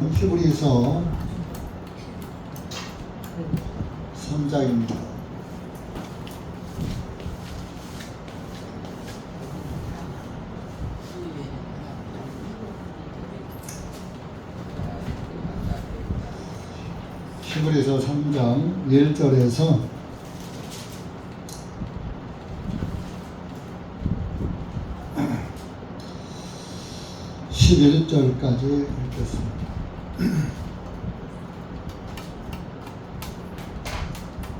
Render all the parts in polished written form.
히브리서 3장입니다. 히브리서 3장 1절에서 11절까지 읽겠습니다.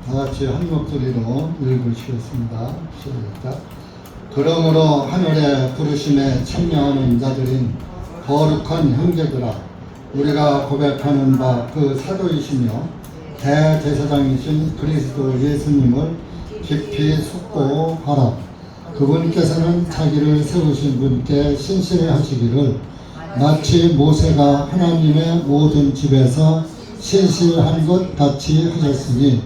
다같이 한 목소리로 읽으시겠습니다. 시작. 그러므로 하늘의 부르심에 참여하는 자들인 거룩한 형제들아, 우리가 고백하는 바 그 사도이시며 대제사장이신 그리스도 예수님을 깊이 숙고하라. 그분께서는 자기를 세우신 분께 신실하시기를 마치 모세가 하나님의 모든 집에서 신실한 것 같이 하셨으니,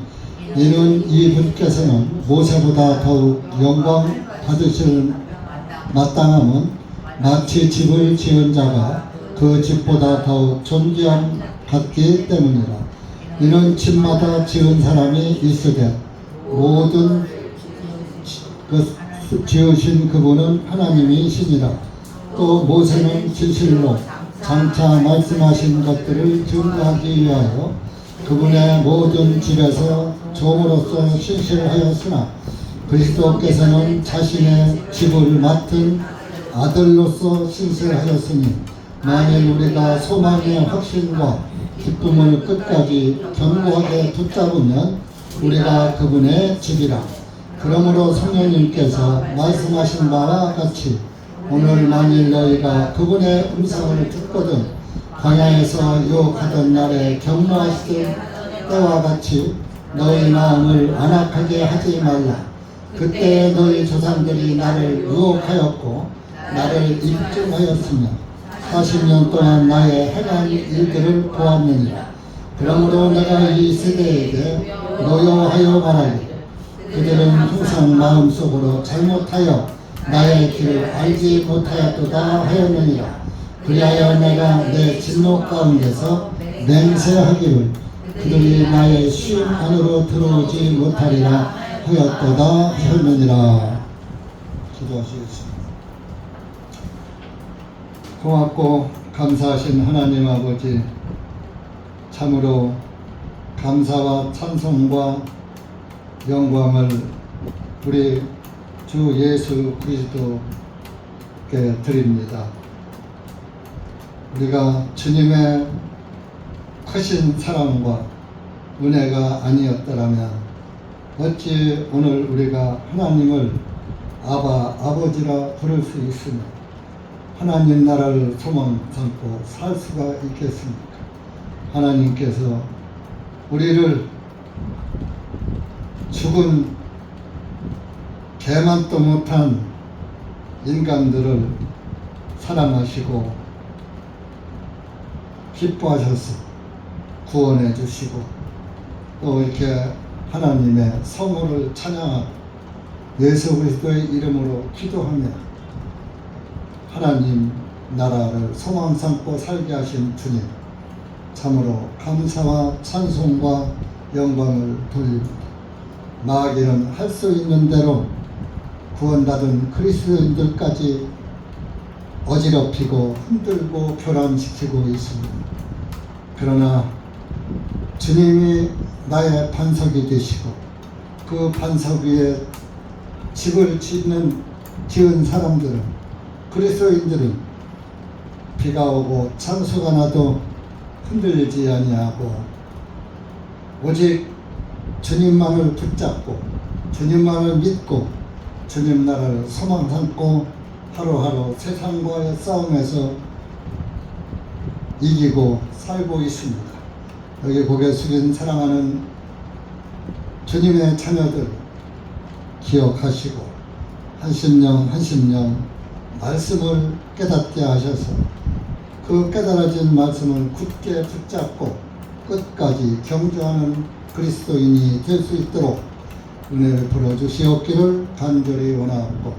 이는 이분께서는 모세보다 더욱 영광 받으실 마땅함은 마치 집을 지은 자가 그 집보다 더욱 존귀함 같기 때문이라. 이는 집마다 지은 사람이 있으되 모든 지으신 그분은 하나님이시니라. 또 모세는 진실로 장차 말씀하신 것들을 증거하기 위하여 그분의 모든 집에서 종으로서 신실하였으나, 그리스도께서는 자신의 집을 맡은 아들로서 신실하였으니, 만일 우리가 소망의 확신과 기쁨을 끝까지 견고하게 붙잡으면 우리가 그분의 집이라. 그러므로 성령님께서 말씀하신 바와 같이 오늘 만일 너희가 그분의 음성을 듣거든 광야에서 유혹하던 날에 경노하시던 때와 같이 너희 마음을 안악하게 하지 말라. 그때 너희 조상들이 나를 유혹하였고 나를 입증하였으며 40년 동안 나의 행한 일들을 보았느니라. 그러므로 내가 이 세대에게 노여하여 말하리. 그들은 항상 마음속으로 잘못하여 나의 길을 알지 못하였도다 하였느니라. 그리하여 내가 내 진노 가운데서 맹세하기를 그들이 나의 쉼 안으로 들어오지 못하리라 하였도다 하였느니라. 기도하시겠습니다. 고맙고 감사하신 하나님 아버지, 참으로 감사와 찬송과 영광을 우리 주 예수 그리스도께 드립니다. 우리가 주님의 크신 사랑과 은혜가 아니었더라면 어찌 오늘 우리가 하나님을 아버지라 부를 수 있으며 하나님 나라를 소망 삼고 살 수가 있겠습니까? 하나님께서 우리를 죽은 개만도 못한 인간들을 사랑하시고 기뻐하셔서 구원해 주시고, 또 이렇게 하나님의 성호를 찬양하고 예수 그리스도의 이름으로 기도하며 하나님 나라를 소망 삼고 살게 하신 주님, 참으로 감사와 찬송과 영광을 돌립니다. 마귀는 할 수 있는 대로 구원받은 그리스도인들까지 어지럽히고 흔들고 교란시키고 있습니다. 그러나 주님이 나의 반석이 되시고 그 반석 위에 집을 지은 사람들은, 그리스도인들은 비가 오고 창수가 나도 흔들리지 아니하고 오직 주님만을 붙잡고 주님만을 믿고 주님 나라를 소망 삼고 하루하루 세상과의 싸움에서 이기고 살고 있습니다. 여기 고개 숙인 사랑하는 주님의 자녀들 기억하시고 한심령 말씀을 깨닫게 하셔서 그 깨달아진 말씀을 굳게 붙잡고 끝까지 경주하는 그리스도인이 될 수 있도록 은혜를 풀어주시옵기를 간절히 원하옵고,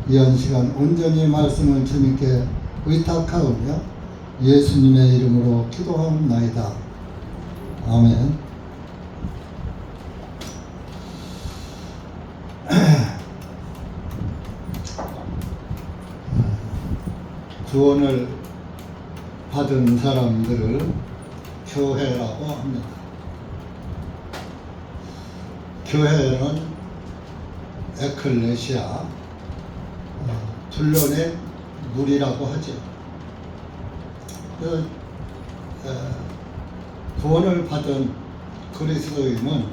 이한 시간 온전히 말씀을 주님께 의탁하오며 예수님의 이름으로 기도하옵나이다. 아멘. 구원을 받은 사람들을 교회라고 합니다. 교회는 에클레시아, 둘러낸 무리라고 하죠. 구원을 받은 그리스도인은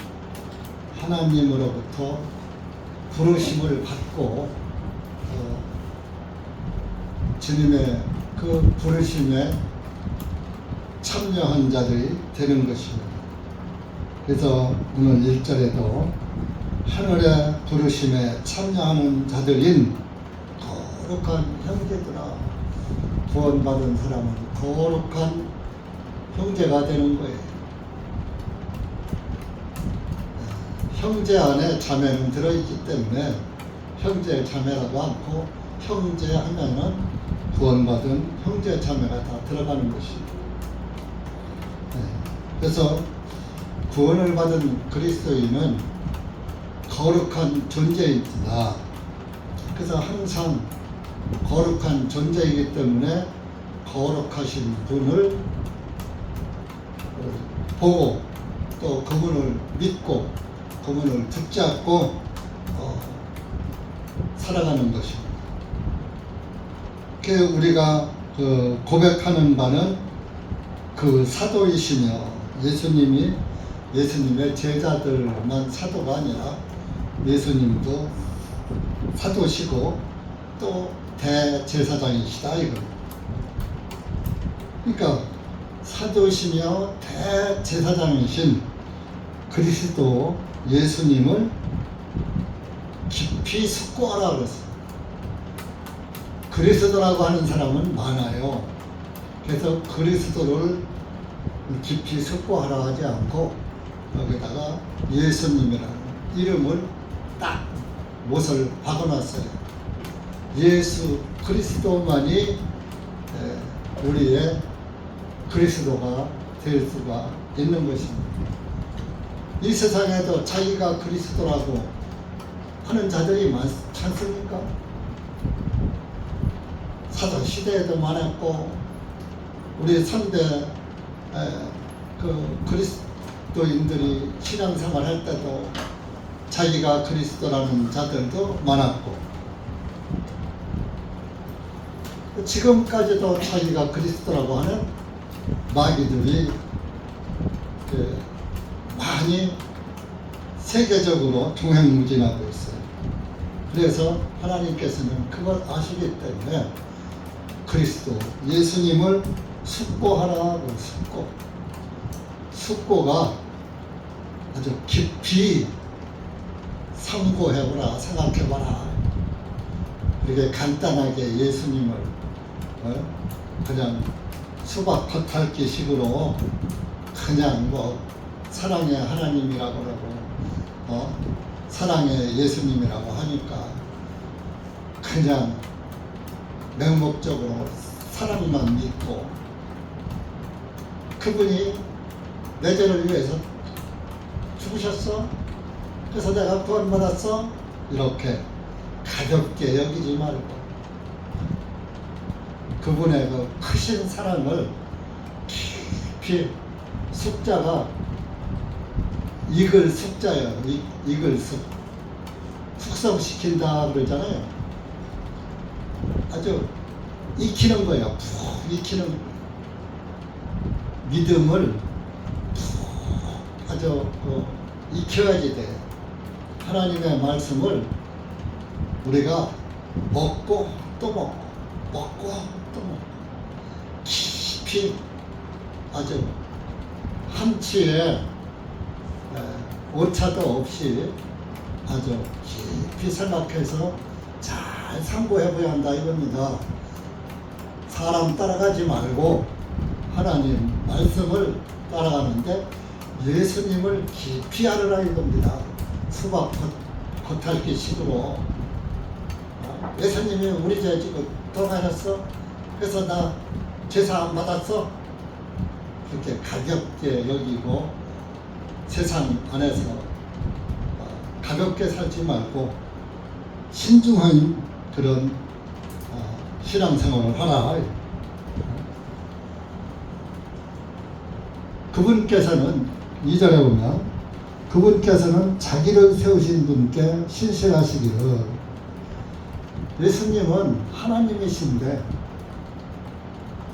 하나님으로부터 부르심을 받고 주님의 그 부르심에 참여한 자들이 되는 것입니다. 그래서 오늘 1절에도 하늘의 부르심에 참여하는 자들인 거룩한 형제들아, 구원받은 사람은 거룩한 형제가 되는 거예요. 형제 안에 자매는 들어있기 때문에 형제 자매라고 않고 형제 하면은 구원받은 형제 자매가 다 들어가는 것입니다. 그래서 구원을 받은 그리스도인은 거룩한 존재입니다. 그래서 항상 거룩한 존재이기 때문에 거룩하신 분을 보고 또 그분을 믿고 그분을 붙잡고 살아가는 것입니다. 우리가 고백하는 바는 그 사도이시며 예수님의 제자들만 사도가 아니라 예수님도 사도시고 또 대제사장이시다 이거. 그러니까 사도시며 대제사장이신 그리스도 예수님을 깊이 숙고하라 그랬어요. 그리스도라고 하는 사람은 많아요. 그래서 그리스도를 깊이 숙고하라 하지 않고 여기다가 예수님이라는 이름을 딱 못을 박아놨어요. 예수 그리스도만이 우리의 그리스도가 될 수가 있는 것입니다. 이 세상에도 자기가 그리스도라고 하는 자들이 많지 않습니까? 사도 시대에도 많았고 우리 선대 그 그리스도인들이 신앙생활 할 때도 자기가 그리스도라는 자들도 많았고 지금까지도 자기가 그리스도라고 하는 마귀들이 많이 세계적으로 종횡무진하고 있어요. 그래서 하나님께서는 그걸 아시기 때문에 그리스도 예수님을 숙고하라고 숙고가 아주 깊이 상고해보라, 생각해봐라. 이렇게 간단하게 예수님을 그냥 수박 겉핥기 식으로 그냥 뭐 사랑의 하나님이라고 그러고 사랑의 예수님이라고 하니까 그냥 맹목적으로 사랑만 믿고 그분이 내 죄를 위해서 죽으셨어? 그래서 내가 구원받았어? 이렇게 가볍게 여기지 말고 그분의 그 크신 사랑을 깊이 숙자가 익을 숙자예요. 익을 숙성시킨다 그러잖아요. 아주 익히는 거예요. 푹 익히는 믿음을 푹 아주 익혀야지 돼. 하나님의 말씀을 우리가 먹고 또 먹고 또 먹고 깊이 아주 한치의 오차도 없이 아주 깊이 생각해서 잘 상고해봐야 한다 이겁니다. 사람 따라가지 말고 하나님 말씀을 따라가는데 예수님을 깊이 알으라 이겁니다. 수박 겉핥기 식으로 예수님이 우리 죄 지고 돌아가셨어? 그래서 나 제사 안 받았어? 그렇게 가볍게 여기고 세상 안에서 가볍게 살지 말고 신중한 그런 신앙생활을 하라. 그분께서는 2절에 보면 그분께서는 자기를 세우신 분께 신실하시기를, 예수님은 하나님이신데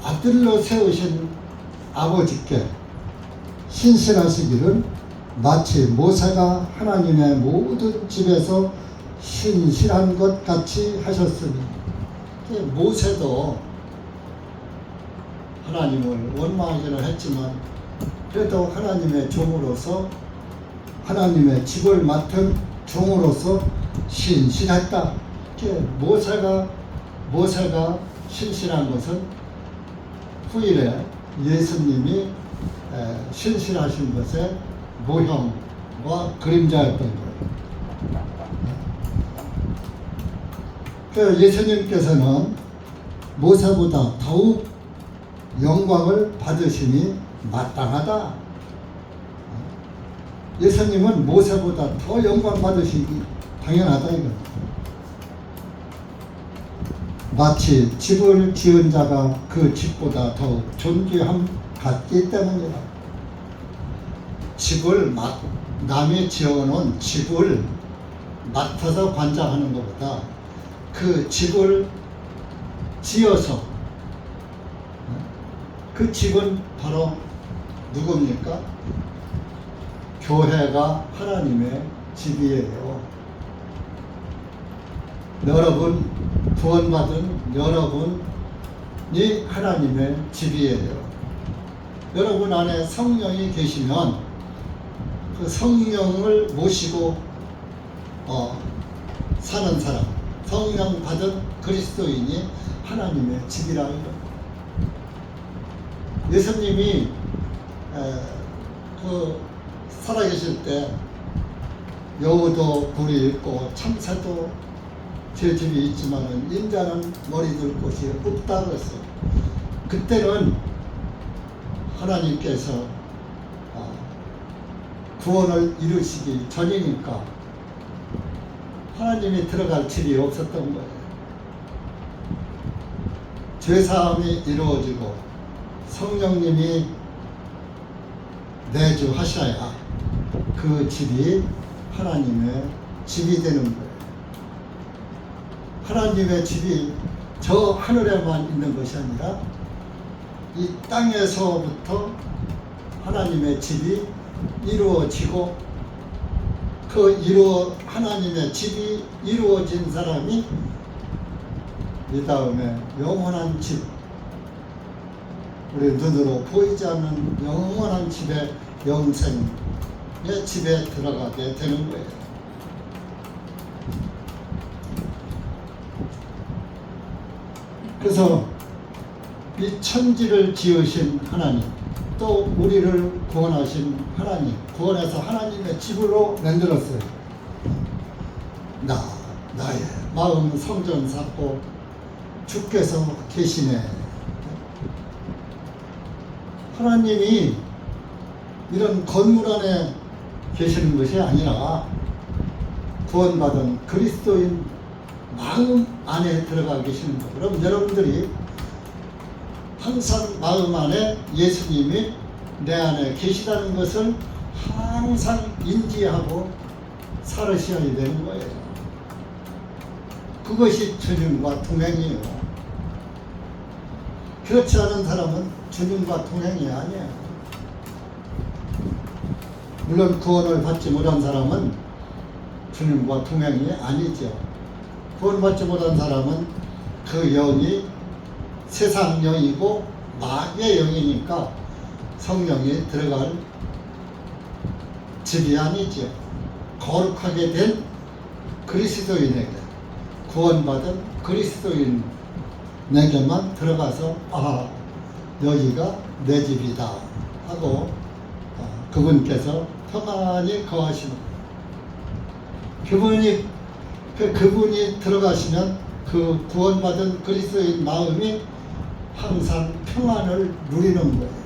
아들로 세우신 아버지께 신실하시기를 마치 모세가 하나님의 모든 집에서 신실한 것 같이 하셨으니, 모세도 하나님을 원망하기는 했지만 그래도 하나님의 종으로서 하나님의 집을 맡은 종으로서 신실했다. 모세가 신실한 것은 후일에 예수님이 신실하신 것의 모형과 그림자였던 거예요. 예수님께서는 모세보다 더욱 영광을 받으심이 마땅하다. 예수님은 모세보다 더 영광 받으시기 당연하다 이겁니다. 마치 집을 지은 자가 그 집보다 더욱 존귀함 같기 때문이다. 남이 지어놓은 집을 맡아서 관장하는 것보다 그 집을 지어서, 그 집은 바로 누굽니까? 교회가 하나님의 집이에요. 여러분, 구원받은 여러분이 하나님의 집이에요. 여러분 안에 성령이 계시면 그 성령을 모시고 사는 사람, 성령 받은 그리스도인이 하나님의 집이라 이거. 예수님이 살아계실 때 여우도 굴이 있고 참새도 제 집이 있지만은 인자는 머리 둘 곳이 없다 그랬어요. 그때는 하나님께서 구원을 이루시기 전이니까 하나님이 들어갈 집이 없었던 거예요. 죄사함이 이루어지고 성령님이 내주하셔야 그 집이 하나님의 집이 되는 거예요. 하나님의 집이 저 하늘에만 있는 것이 아니라 이 땅에서부터 하나님의 집이 이루어지고 하나님의 집이 이루어진 사람이 이 다음에 영원한 집, 우리 눈으로 보이지 않는 영원한 집의 영생의 집에 들어가게 되는 거예요. 그래서 이 천지를 지으신 하나님, 또 우리를 구원하신 하나님, 구원해서 하나님의 집으로 만들었어요. 나의 마음 성전 쌓고 주께서 계시네. 하나님이 이런 건물 안에 계시는 것이 아니라 구원받은 그리스도인 마음 안에 들어가 계시는 것. 그럼 여러분들이 항상 마음 안에 예수님이 내 안에 계시다는 것을 항상 인지하고 살으셔야 되는 거예요. 그것이 주님과 동행이에요. 그렇지 않은 사람은 주님과 동행이 아니에요. 물론 구원을 받지 못한 사람은 주님과 동행이 아니죠. 구원받지 못한 사람은 그 영이 세상 영이고 마귀의 영이니까 성령이 들어갈 집이 아니죠. 거룩하게 된 그리스도인에게, 구원받은 그리스도인에게만 들어가서 여기가 내 집이다 하고 그분께서 평안히 거하시는, 그분이 들어가시면 그 구원받은 그리스도인 마음이 항상 평안을 누리는 거예요.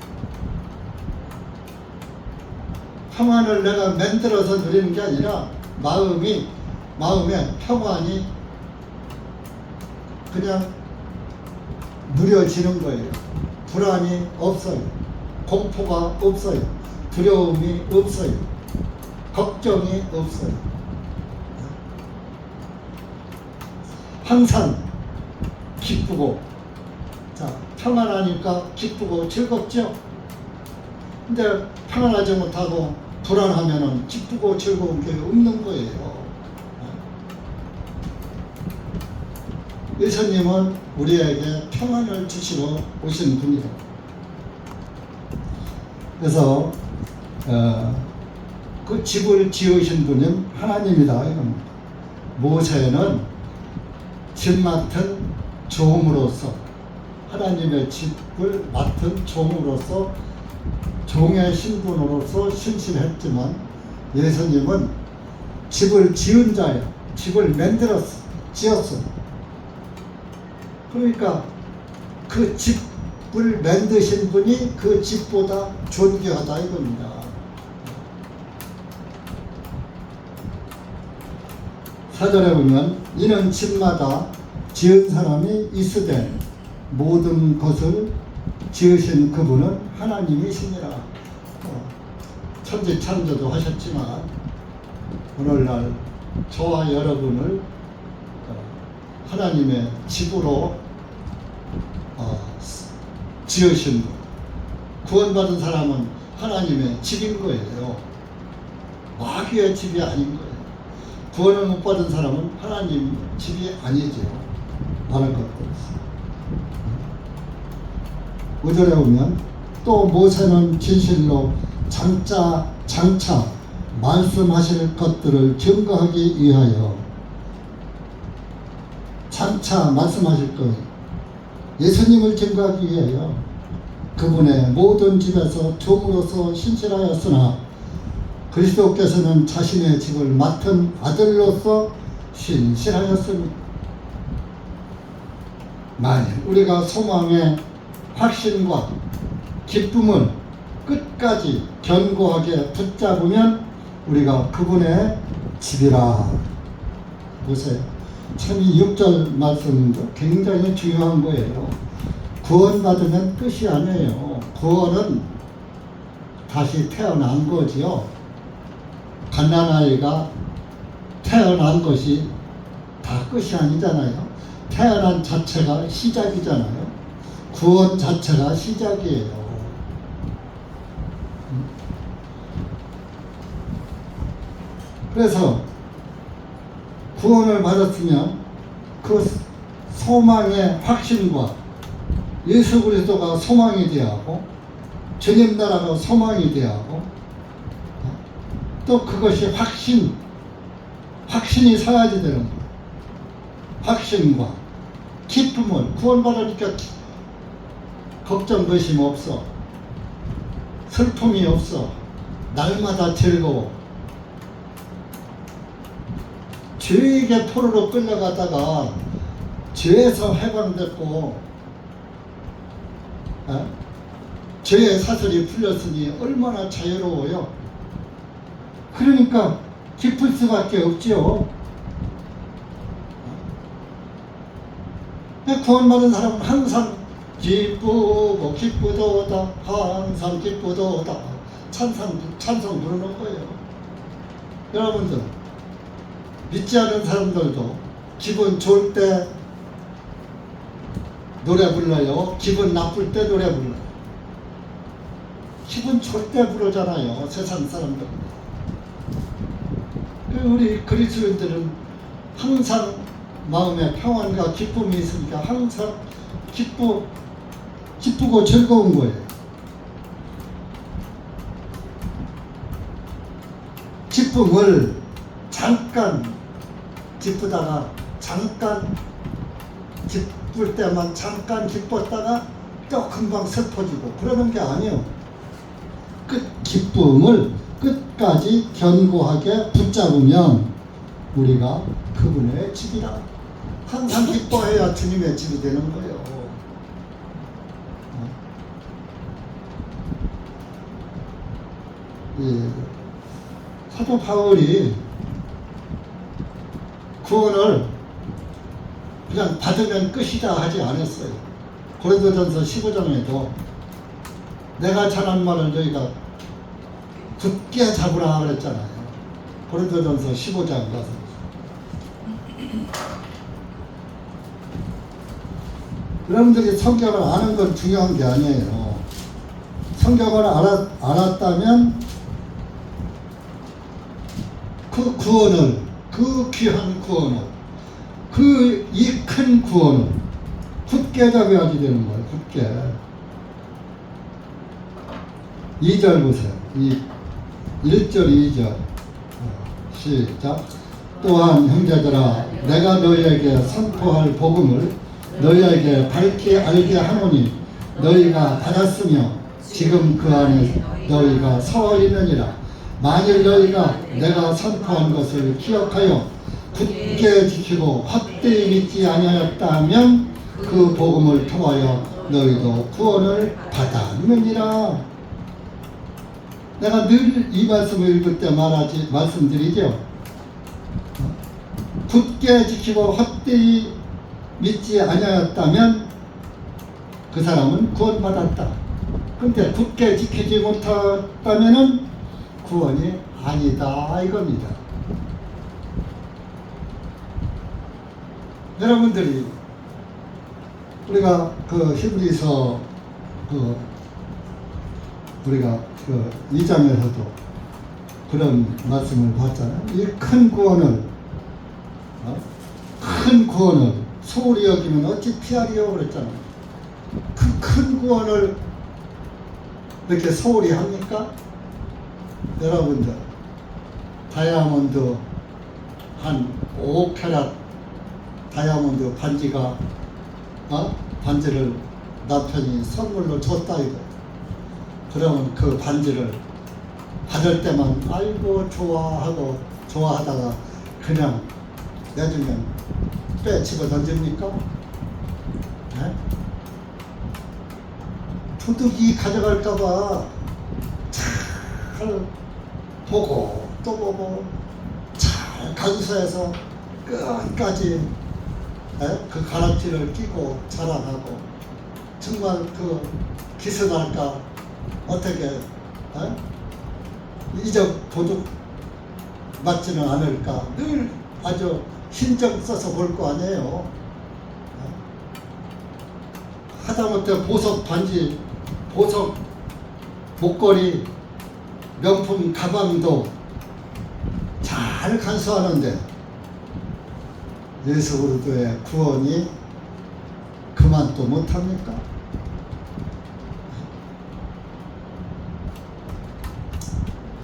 평안을 내가 만들어서 누리는 게 아니라 마음에 평안이 그냥 누려지는 거예요. 불안이 없어요. 공포가 없어요. 두려움이 없어요. 걱정이 없어요. 항상 기쁘고, 자, 평안하니까 기쁘고 즐겁죠? 근데 평안하지 못하고 불안하면은 기쁘고 즐거운 게 없는 거예요. 예수님은 우리에게 평안을 주시러 오신 분이다. 그래서 그 집을 지으신 분은 하나님이다 이겁니다. 모세는 집 맡은 종으로서, 하나님의 집을 맡은 종으로서, 종의 신분으로서 신실했지만 예수님은 집을 지은 자예요. 집을 만들었어, 지었어. 그러니까 그 집을 만드신 분이 그 집보다 존귀하다 이겁니다. 사절에 보면 이는 집마다 지은 사람이 있으되 모든 것을 지으신 그분은 하나님이시니라. 천지창조도 하셨지만 오늘날 저와 여러분을 하나님의 집으로 지으신 분, 구원받은 사람은 하나님의 집인 거예요. 마귀의 집이 아닌 거예요. 구원을 못 받은 사람은 하나님 집이 아니죠. 다른 것도 없어요. 5절에 보면 또 모세는 진실로 장차 말씀하실 것들을 증거하기 위하여, 장차 말씀하실 것, 예수님을 증거하기 위하여 그분의 모든 집에서 종으로서 신실하였으나 그리스도께서는 자신의 집을 맡은 아들로서 신실하였으니, 만일 우리가 소망의 확신과 기쁨을 끝까지 견고하게 붙잡으면 우리가 그분의 집이라. 보세요. 참 이 6절 말씀도 굉장히 중요한 거예요. 구원받으면 끝이 아니에요. 구원은 다시 태어난 거지요. 갓난아이가 태어난 것이 다 끝이 아니잖아요. 태어난 자체가 시작이잖아요. 구원 자체가 시작이에요. 그래서 구원을 받았으면 그 소망의 확신과 예수 그리스도가 소망이 되어야 하고 주님 나라가 소망이 되어야 하고 또 그것이 확신이 서야지 되는 거예요. 확신과 기쁨을, 구원받으니까 걱정 근심 없어, 슬픔이 없어, 날마다 즐거워. 죄에게 포로로 끌려가다가 죄에서 해방됐고 죄의 사슬이 풀렸으니 얼마나 자유로워요. 그러니까 기쁠 수밖에 없죠. 구원받은 사람은 항상 기쁘고 기쁘도다, 항상 기쁘도다 찬송 부르는 거예요. 여러분들 믿지 않은 사람들도 기분 좋을 때 노래 불러요. 기분 나쁠 때 노래 불러요. 기분 좋을 때 부르잖아요. 세상 사람들. 우리 그리스도인들은 항상 마음에 평안과 기쁨이 있으니까 항상 기쁘고 즐거운 거예요. 기쁨을 잠깐 기쁘다가 잠깐 기쁠 때만 잠깐 기뻤다가 또 금방 슬퍼지고 그러는 게 아니에요. 기쁨을 끝까지 견고하게 붙잡으면 우리가 그분의 집이라. 항상 기뻐해야 주님의 집이 되는 거예요. 이 사도 바울이 구원을 그냥 받으면 끝이다 하지 않았어요. 고린도전서 15장에도 내가 전한 말을 너희가 굳게 잡으라 그랬잖아요. 고린도전서 15장 가서. 여러분들이 성경을 아는 건 중요한 게 아니에요. 성경을 알았다면 그 구원을, 그 귀한 구원을, 그 이 큰 구원을 굳게 잡아야지 되는 거예요. 굳게. 2절 보세요. 1절 2절 시작. 또한 형제들아 내가 너희에게 선포할 복음을 너희에게 밝히 알게 하노니 너희가 받았으며 지금 그 안에 너희가 서 있느니라. 만일 너희가 내가 선포한 것을 기억하여 굳게 지키고 헛되이 믿지 아니하였다면 그 복음을 통하여 너희도 구원을 받았느니라. 내가 늘 이 말씀을 읽을 때 말씀드리죠. 굳게 지키고 헛되이 믿지 아니하였다면 그 사람은 구원받았다. 근데 굳게 지키지 못했다면은 구원이 아니다 이겁니다. 여러분들이 우리가 그 히브리서 우리가 2장에서도 그런 말씀을 봤잖아요. 이 큰 구원을 소홀히 여기면 어찌 피하리요 그랬잖아요. 그 큰 구원을 이렇게 소홀히 합니까? 여러분들 다이아몬드 한 5캐럿 다이아몬드 반지가 반지를 남편이 선물로 줬다 이거. 그러면 그 반지를 받을 때만 아이고 좋아하다가 그냥 내주면 빼치고 던집니까? 네? 도둑이 가져갈까봐 잘 보고 또 보고 잘 간수해서 끝까지 그 가락지를 끼고 자랑하고 정말 그 기스날까 어떻게 이적 도둑 맞지는 않을까 늘 아주 신경 써서 볼 거 아니에요. 하다못해 보석 반지, 보석 목걸이, 명품 가방도 잘 간수하는데 예수 그리스도의 구원이 그만 또 못합니까?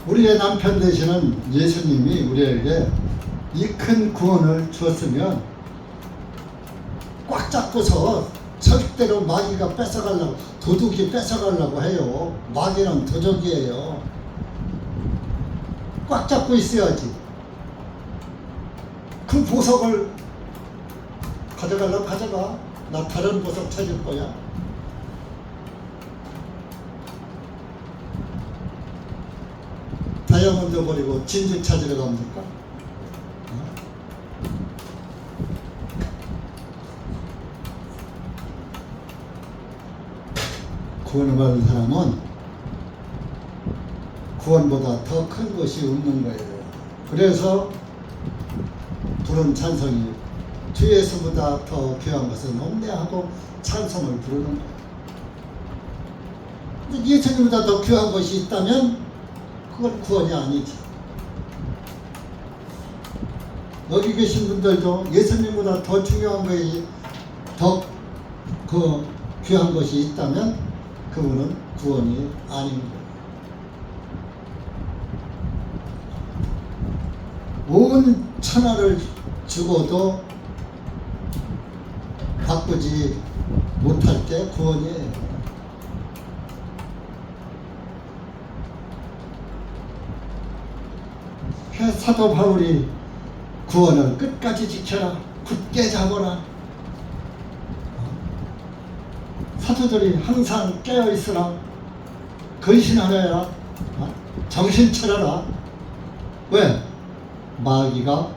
우리의 남편 되시는 예수님이 우리에게 이 큰 구원을 주었으면 꽉 잡고서 절대로 마귀가 뺏어가려고, 도둑이 뺏어가려고 해요. 마귀는 도적이에요. 꽉 잡고 있어야지. 그 보석을 가져가려고 가져가. 나 다른 보석 찾을 거야. 다이아몬드 버리고 진주 찾으러 갑니까? 구원을 받은 사람은 구원보다 더 큰 것이 없는 거예요. 그래서 부른 찬송이 주 예수보다 더 귀한 것은 없네 하고 찬송을 부르는 거예요. 근데 예수님보다 더 귀한 것이 있다면 그건 구원이 아니지. 여기 계신 분들도 예수님보다 더 중요한 것이 더 귀한 것이 있다면 그분은 구원이 아닌 거예요. 온 천하를 주고도 바꾸지 못할 때 구원이에요. 사도 바울이 구원을 끝까지 지켜라, 굳게 잡아라. 사도들이 항상 깨어있으라, 근신하여라, 정신 차려라. 왜? 마귀가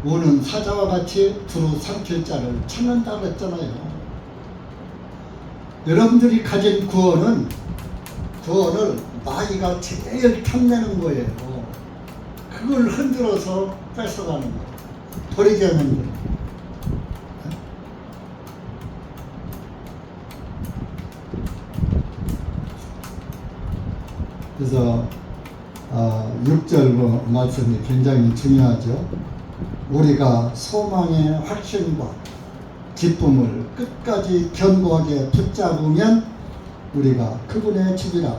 우는 사자와 같이 두루 삼킬 자를 찾는다고 했잖아요. 여러분들이 가진 구원을 마귀가 제일 탐내는 거예요. 그걸 흔들어서 뺏어가는 거예요. 버리게 하는 거예요. 그래서 6절 말씀이 굉장히 중요하죠. 우리가 소망의 확신과 기쁨을 끝까지 견고하게 붙잡으면 우리가 그분의 집이라.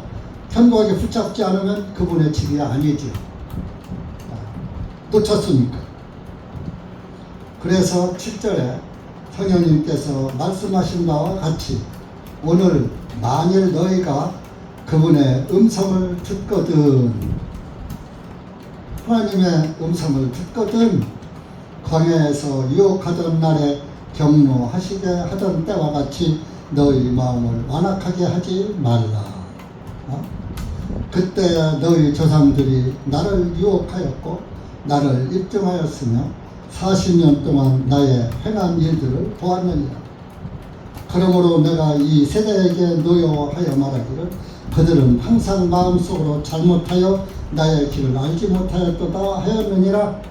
견고하게 붙잡지 않으면 그분의 집이 아니죠. 놓쳤으니까. 그래서 7절에 성령님께서 말씀하신 바와 같이 오늘 만일 너희가 그분의 음성을 듣거든, 하나님의 음성을 듣거든, 광야에서 유혹하던 날에 경노하시게 하던 때와 같이 너희 마음을 완악하게 하지 말라. 그때야 너희 조상들이 나를 유혹하였고 나를 입증하였으며 40년 동안 나의 행한 일들을 보았느니라. 그러므로 내가 이 세대에게 노여하여 말하기를 그들은 항상 마음속으로 잘못하여 나의 길을 알지 못하였도다 하였느니라.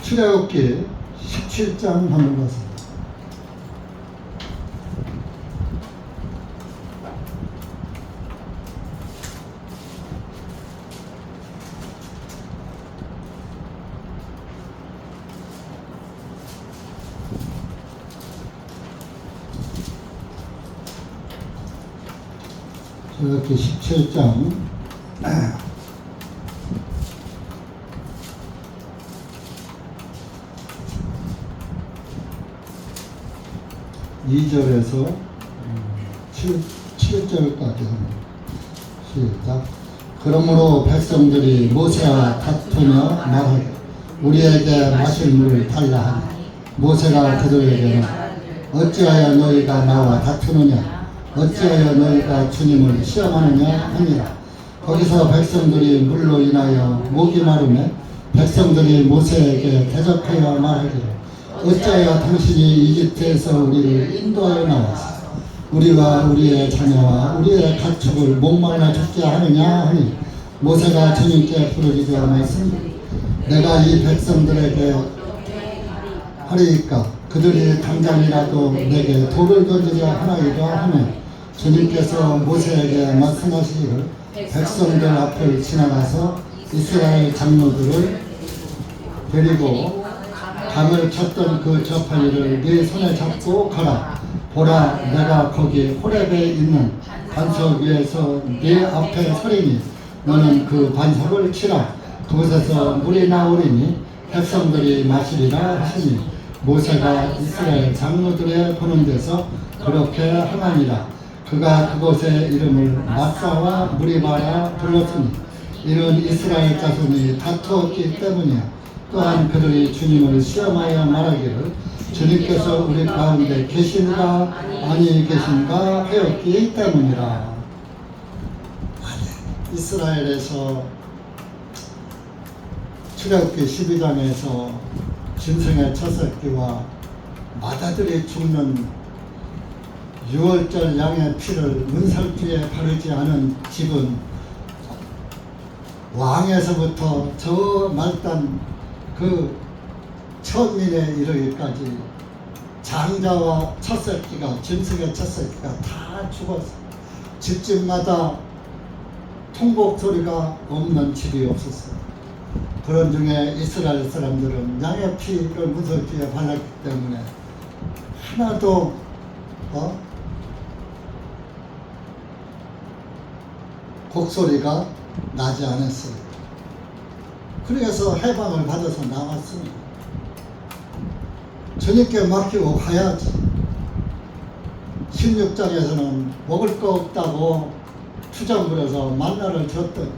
출애굽기 17장 한번 보세요. 출애굽기 17장 2절에서 7절까지 시작. 그러므로 백성들이 모세와 다투며 말하되 우리에게 마실 물을 달라 하니 모세가 그들에게는 어찌하여 너희가 나와 다투느냐 어찌하여 너희가 주님을 시험하느냐 하니라. 거기서 백성들이 물로 인하여 목이 마르매 백성들이 모세에게 대적하여 말하기를 어찌하여 당신이 이집트에서 우리를 인도하여 나와서 우리와 우리의 자녀와 우리의 가축을 목말라 죽게 하느냐 하니 모세가 주님께 부르짖어 말씀 내가 이 백성들에게 하리이까 그들이 당장이라도 내게 돌을 던지려 하나이다 하면 주님께서 모세에게 말씀하시기를 백성들 앞을 지나가서 이스라엘 장로들을 데리고 감을 쳤던 그 저팔리를 네 손에 잡고 가라. 보라 내가 거기 호렙에 있는 반석 위에서 네 앞에 서리니 너는 그 반석을 치라. 그곳에서 물이 나오리니 백성들이 마시리라 하시니 모세가 이스라엘 장로들의 보는 데서 그렇게 하나니라. 그가 그곳의 이름을 마사와 무리바라 불렀으니 이는 이스라엘 자손이 다투었기 때문이야. 또한 그들이 주님을 시험하여 말하기를 주님께서 우리 가운데 계신가 아니 계신가 하였기 때문이라. 이스라엘에서 출애굽기 12장에서 짐승의 첫 새끼와 마다들이 죽는 6월절 양의 피를 문설주에 바르지 않은 집은 왕에서부터 저 말단 그 천민에 이르기까지 장자와 첫 새끼가 짐승의 첫 새끼가 다 죽었어. 집집마다 통곡 소리가 없는 집이 없었어요. 그런 중에 이스라엘 사람들은 양의 피를 문설주에 발랐기 때문에 하나도 곡소리가 나지 않았어요. 그래서 해방을 받아서 나왔습니다. 주님께 맡기고 가야지. 16장에서는 먹을 거 없다고 투정 부려서 만나를 줬더니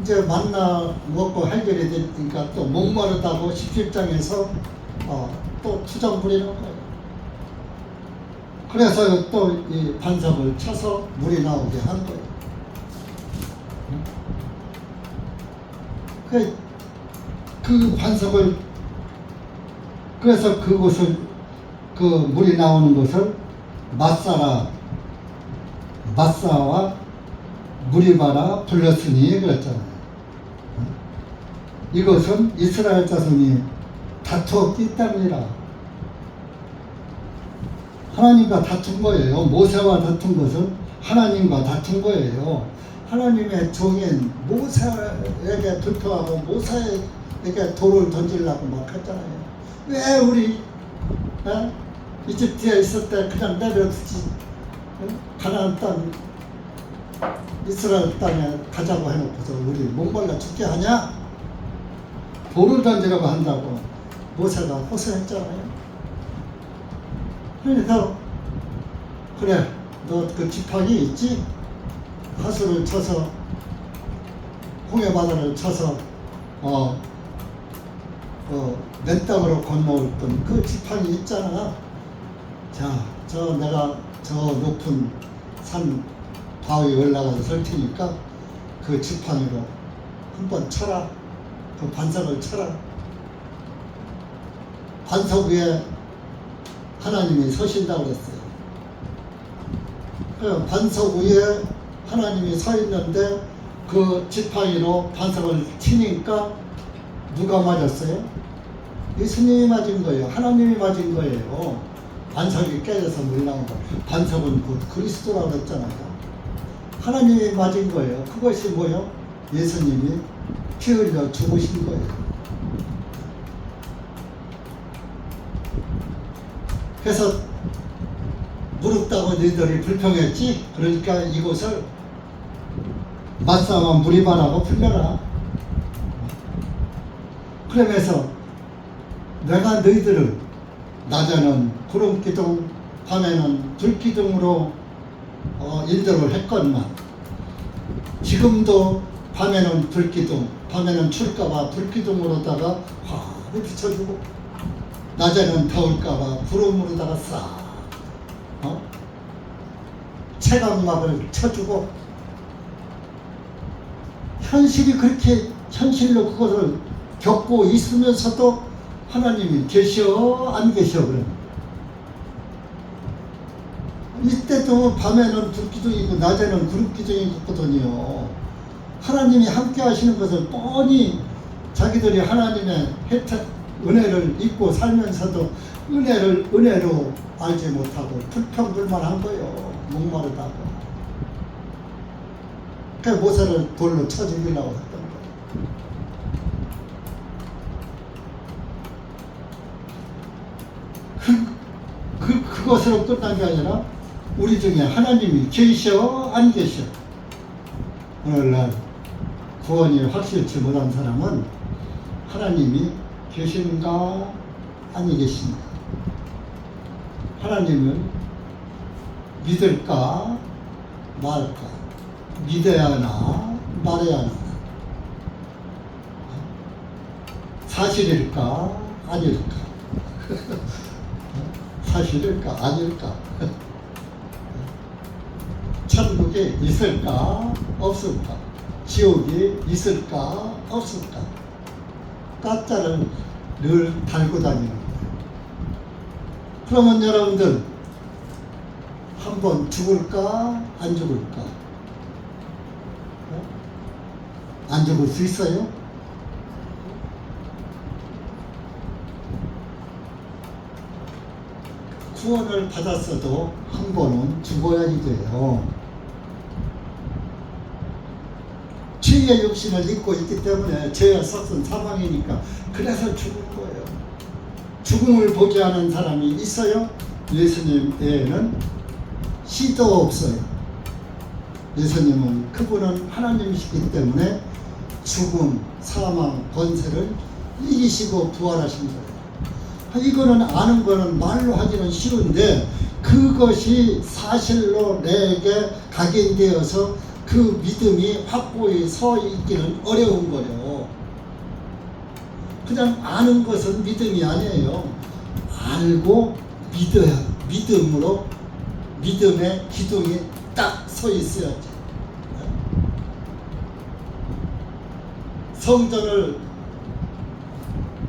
이제 만나 먹고 해결이 되니까 또 목마르다고 17장에서 또 투정 부리는 거예요. 그래서 또 이 반석을 쳐서 물이 나오게 한 거예요. 그 반석을, 그래서 그곳을, 그 물이 나오는 곳을 마사와 무리바라 불렀으니 그랬잖아요. 이것은 이스라엘 자손이 다투었기 때문이라. 하나님과 다툰 거예요. 모세와 다툰 것은 하나님과 다툰 거예요. 하나님의 종인 모세에게 불평하고 모세에게 돌을 던지려고 막 했잖아요. 왜 우리 이집트에 있을 때 그냥 내려두지, 가나안 땅 이스라엘 땅에 가자고 해놓고서 우리 목말라 죽게 하냐? 돌을 던지려고 한다고 모세가 호소했잖아요. 그래서 그래, 너 그 지팡이 있지? 하수를 쳐서 홍해 바다를 쳐서 맨 땅으로 건너올던 그 지팡이 있잖아. 자, 내가 저 높은 산 바위에 올라가서 설 테니까 그 지팡이로 한번 쳐라. 그 반석을 쳐라. 반석 위에 하나님이 서신다고 그랬어요. 그 반석 위에 하나님이 서 있는데 그 지팡이로 반석을 치니까 누가 맞았어요? 예수님이 맞은 거예요. 하나님이 맞은 거예요. 반석이 깨져서 물 나온 거. 반석은 곧 그리스도라고 했잖아요. 하나님이 맞은 거예요. 그것이 뭐예요? 예수님이 피 흘려 죽으신 거예요. 그래서 무릎 따고 너희들이 불평했지? 그러니까 이곳을 마사와 무리바라고 불려라. 그러면서 내가 너희들을 낮에는 구름기둥, 밤에는 불기둥으로 인도를 했건만 지금도 밤에는 불기둥, 밤에는 춥까봐 불기둥으로다가 환히 비춰주고 낮에는 더울까봐 구름으로다가 싹 채광막을 쳐주고, 현실이 그렇게 현실로 그것을 겪고 있으면서도 하나님이 계셔 안 계셔? 그래. 이때도 밤에는 불기둥이고 낮에는 구름기둥이거든요. 하나님이 함께 하시는 것을 뻔히 자기들이 하나님의 혜택, 은혜를 잊고 살면서도 은혜로 알지 못하고 불평불만한 거예요. 목마르다고. 그래서 모세를 돌로 쳐 죽이려고 했던 거예요. 그것으로 끝난 게 아니라 우리 중에 하나님이 계셔 안 계셔? 오늘날 구원이 확실치 못한 사람은 하나님이 계신가 아니 계신가? 하나님을 믿을까 말까? 믿어야 하나 말해야 하나? 사실일까 아닐까? 사실일까 아닐까? 천국에 있을까 없을까? 지옥이 있을까 없을까? 가짜를 늘 달고 다니는 거예요. 그러면 여러분들 한번 죽을까 안 죽을까? 안 죽을 수 있어요? 구원을 받았어도 한 번은 죽어야지 돼요. 죄의 육신을 입고 있기 때문에 죄의 썩은 사망이니까 그래서 죽은 거예요. 죽음을 보지 않은 사람이 있어요? 예수님 외에는 시도 없어요. 예수님은 그분은 하나님이시기 때문에 죽음, 사망, 권세를 이기시고 부활하신 거예요. 이거는 아는 거는 말로 하기는 쉬운데 그것이 사실로 내게 각인되어서 그 믿음이 확고히 서 있기는 어려운 거요. 그냥 아는 것은 믿음이 아니에요. 알고 믿음으로 믿음의 기둥이 딱 서 있어야지. 성전을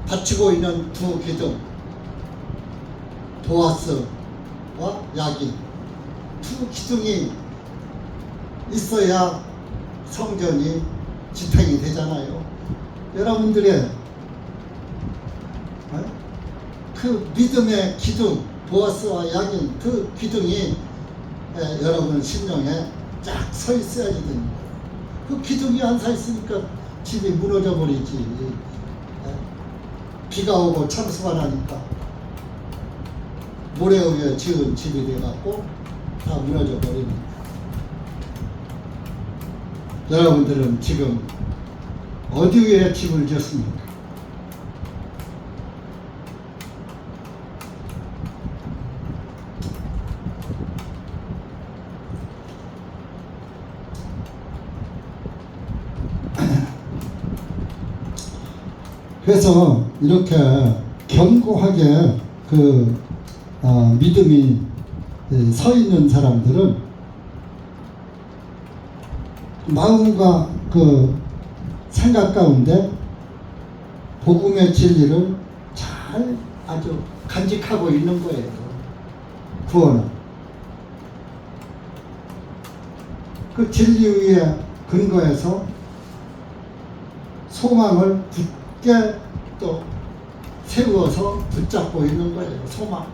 바치고 있는 두 기둥, 보아스와 야긴, 두 기둥이 있어야 성전이 지탱이 되잖아요. 여러분들의 그 믿음의 기둥, 보아스와 야긴, 그 기둥이 여러분 심령에 쫙 서 있어야지 됩니다. 그 기둥이 안 서 있으니까 집이 무너져 버리지. 비가 오고 참수가 나니까 모래 위에 지은 집이 돼갖고 다 무너져 버립니다. 여러분들은 지금 어디 위에 집을 지었습니까? 그래서 이렇게 견고하게 믿음이 서 있는 사람들은 마음과 생각 가운데 복음의 진리를 잘 아주 간직하고 있는 거예요. 구원은 그 진리 위에 근거해서 소망을 굳게 또 세워서 붙잡고 있는 거예요. 소망.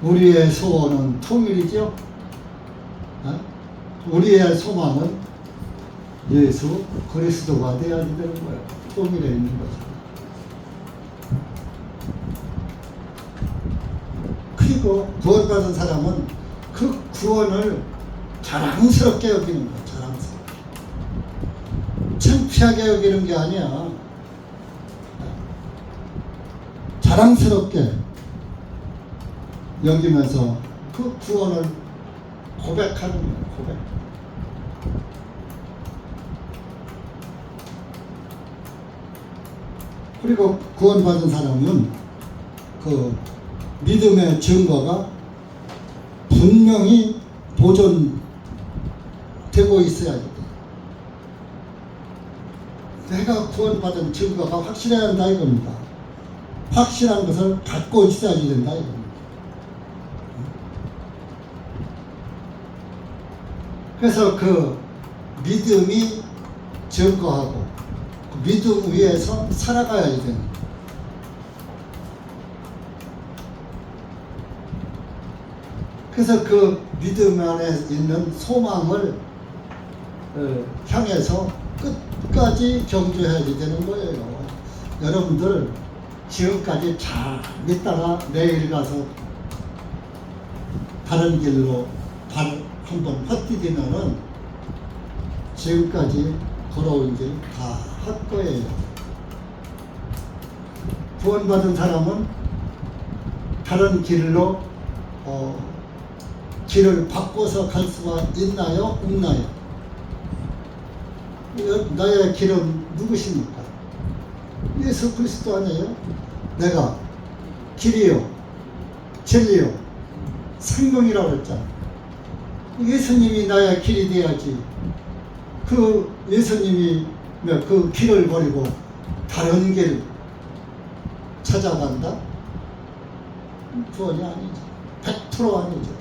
우리의 소원은 통일이죠. 우리의 소망은 예수 그리스도가 되어야 되는 거예요. 통일에 있는 거죠. 그리고 구원받은 사람은 그 구원을 자랑스럽게 여기는 거예요. 자랑스럽게. 창피하게 여기는 게 아니야. 자랑스럽게 여기면서 그 구원을 고백하는 거예요. 고백. 그리고 구원받은 사람은 그 믿음의 증거가 분명히 보존되고 있어야 돼. 내가 구원받은 증거가 확실해야 한다 이겁니다. 확실한 것을 갖고 있어야지 된다 이겁니다. 그래서 그 믿음이 증거하고 그 믿음 위에서 살아가야지 됩니다. 그래서 그 믿음 안에 있는 소망을 향해서 끝까지 경주해야지 되는 거예요. 여러분들 지금까지 잘 믿다가 내일 가서 다른 길로 발 한번 헛디디면은 지금까지 걸어온 길 다 헛거예요. 구원받은 사람은 다른 길로 길을 바꿔서 갈 수가 있나요? 없나요? 나의 길은 누구십니까? 예수 그리스도 아니에요? 내가 길이요, 진리요, 생명이라고 했잖아. 예수님이 나의 길이 돼야지. 그 예수님이 그 길을 버리고 다른 길 찾아간다? 구원이 아니죠. 100% 아니죠.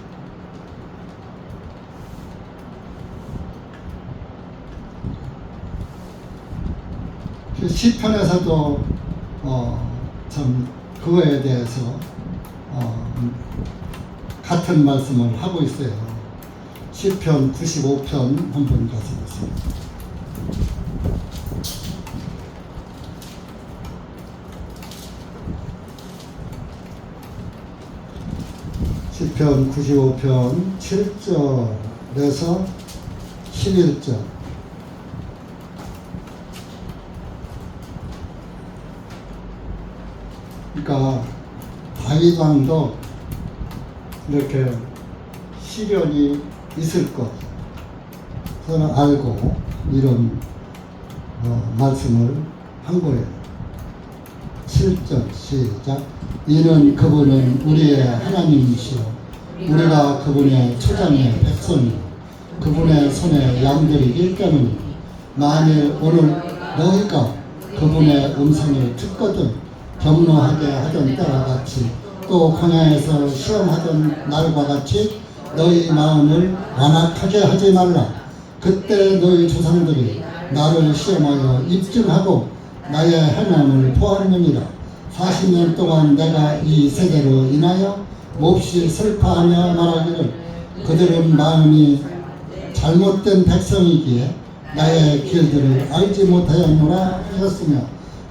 시편에서도 참 그거에 대해서 같은 말씀을 하고 있어요. 시편 95편 한번 가서 보세요. 시편 95편 7절에서 11절. 그러니까 다윗 왕도 이렇게 시련이 있을 것 저는 알고 이런 말씀을 한 거예요. 7절 시작. 이는 그분은 우리의 하나님이시오 우리가 그분의 초장의 백성이 그분의 손에 양들이기 때문이니 만일 오늘 너희가 그분의 음성을 듣거든 경노하게 하던 때와 같이 또 광야에서 시험하던 날과 같이 너희 마음을 완악하게 하지 말라. 그때 너희 조상들이 나를 시험하여 입증하고 나의 행함을 보았느니라. 40년 동안 내가 이 세대로 인하여 몹시 슬퍼하며 말하기를 그들은 마음이 잘못된 백성이기에 나의 길들을 알지 못하였노라 하셨으며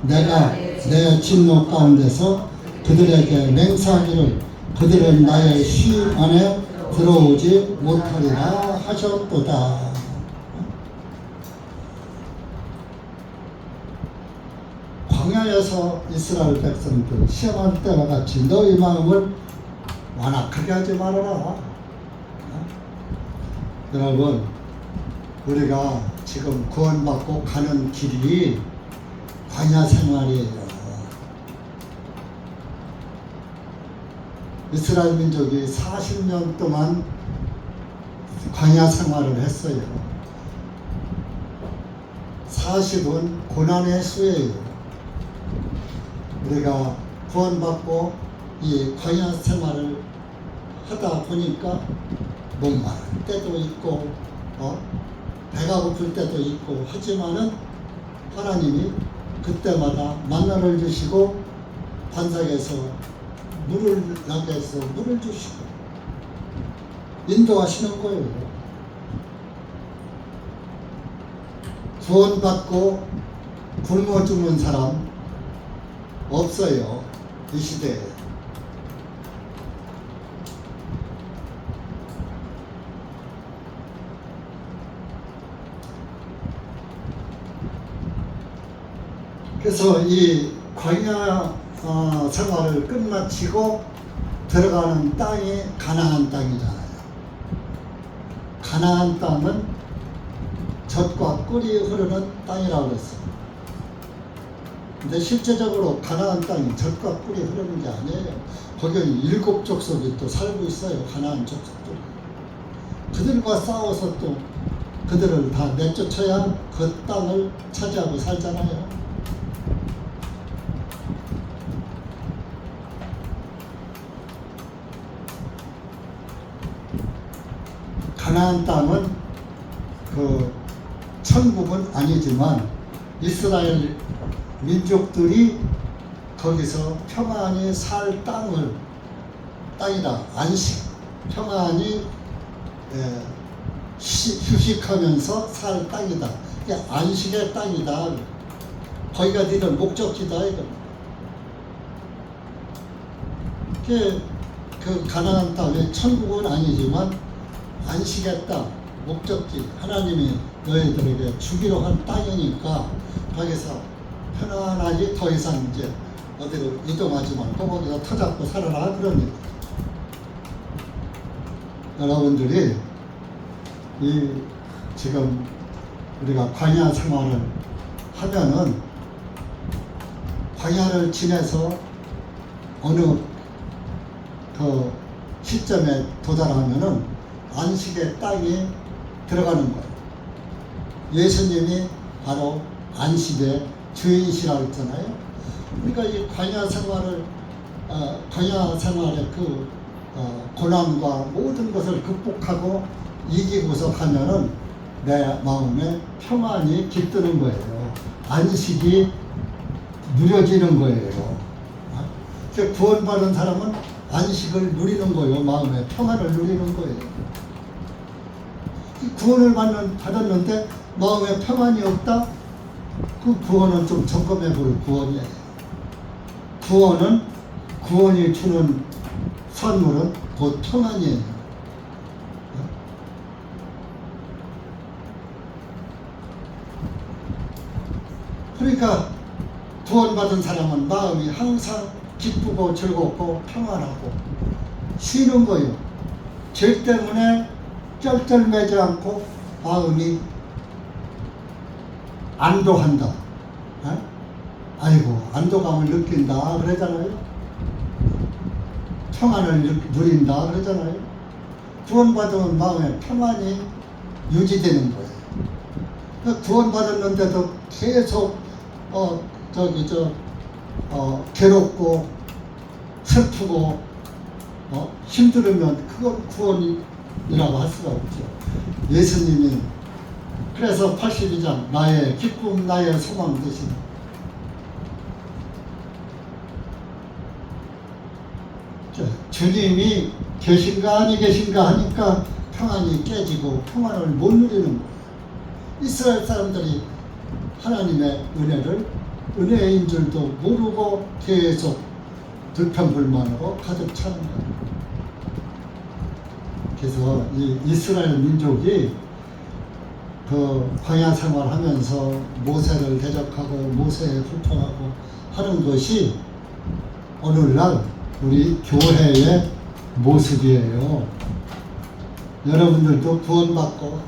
내가 내 진노 가운데서 그들에게 맹세하기를 그들은 나의 쉼 안에 들어오지 못하리라 하셨도다. 광야에서 이스라엘 백성들 시험할 때와 같이 너희 마음을 완악하게 하지 말아라. 여러분, 우리가 지금 구원받고 가는 길이 광야 생활이에요. 이스라엘 민족이 40년 동안 광야 생활을 했어요. 40은 고난의 수예요. 우리가 구원받고 이 광야 생활을 하다 보니까 목마를 때도 있고 배가 고플 때도 있고 하지만은 하나님이 그때마다 만나를 주시고 반석에서 물을 나게 해서 물을 주시고 인도하시는 거예요. 구원받고 굶어 죽는 사람 없어요. 이 시대에. 그래서 이 광야 생활을 끝마치고 들어가는 땅이 가나안 땅이잖아요. 가나안 땅은 젖과 꿀이 흐르는 땅이라고 했어요. 근데 실제적으로 가나안 땅이 젖과 꿀이 흐르는 게 아니에요. 거기는 7 족속이 또 살고 있어요. 가나안 족속들이. 그들과 싸워서 또 그들을 다 내쫓아야 그 땅을 차지하고 살잖아요. 가나안 땅은 그 천국은 아니지만 이스라엘 민족들이 거기서 평안히 살 땅이다. 안식, 평안히 휴식하면서 살 땅이다. 이게 안식의 땅이다. 거기가 니들 목적지다. 이거. 그 가나안 땅이 천국은 아니지만 안식의 땅, 목적지, 하나님이 너희들에게 주기로 한 땅이니까 거기서 편안하게 더 이상 이제 어디로 이동하지 말고 거기서 터잡고 살아라 그럽니다. 여러분들이 이 지금 우리가 광야 생활을 하면은 광야를 지내서 어느 그 시점에 도달하면은 안식의 땅에 들어가는 거예요. 예수님이 바로 안식의 주인이시라고 했잖아요. 그러니까 이 광야 생활의 그 고난과 모든 것을 극복하고 이기고서 가면은 내 마음에 평안이 깃드는 거예요. 안식이 누려지는 거예요. 구원받은 사람은 안식을 누리는 거예요. 마음에 평안을 누리는 거예요. 구원을 받았는데 마음에 평안이 없다? 그 구원은 좀 점검해 볼 구원이에요. 구원이 주는 선물은 곧 평안이에요. 그러니까 구원받은 사람은 마음이 항상 기쁘고 즐겁고 평안하고 쉬는 거예요. 죄 때문에 쩔쩔매지 않고 마음이 안도한다. 어? 아이고 안도감을 느낀다 그러잖아요. 평안을 누린다 그러잖아요. 구원받으면 마음에 평안이 유지되는 거예요. 구원받았는데도 계속 괴롭고 슬프고 힘들으면 그건 구원이라고 할 수가 없죠. 예수님이 그래서 82장 나의 기쁨 나의 소망 되신 주님이 계신가 아니 계신가 하니까 평안이 깨지고 평안을 못 누리는 거예요. 이스라엘 사람들이 하나님의 은혜인 줄도 모르고 계속 불평불만으로 가득 차는 거예요. 그래서 이 이스라엘 민족이 그 광야 생활하면서 모세를 대적하고 모세에 불평하고 하는 것이 오늘날 우리 교회의 모습이에요. 여러분들도 구원받고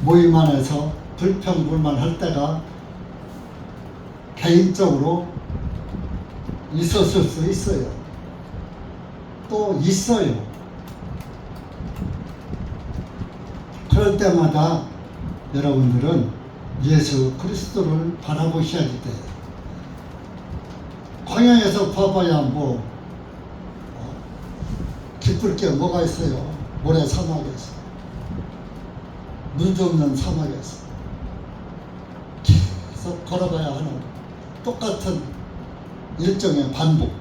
모임 안에서 불평불만할 때가 개인적으로 있었을 수 있어요. 또 있어요. 그럴 때마다 여러분들은 예수 그리스도를 바라보셔야지 돼요. 광야에서 봐봐야 뭐 기쁠 게 뭐가 있어요. 모래 사막에서 물도 없는 사막에서 계속 걸어가야 하는 똑같은 일정의 반복.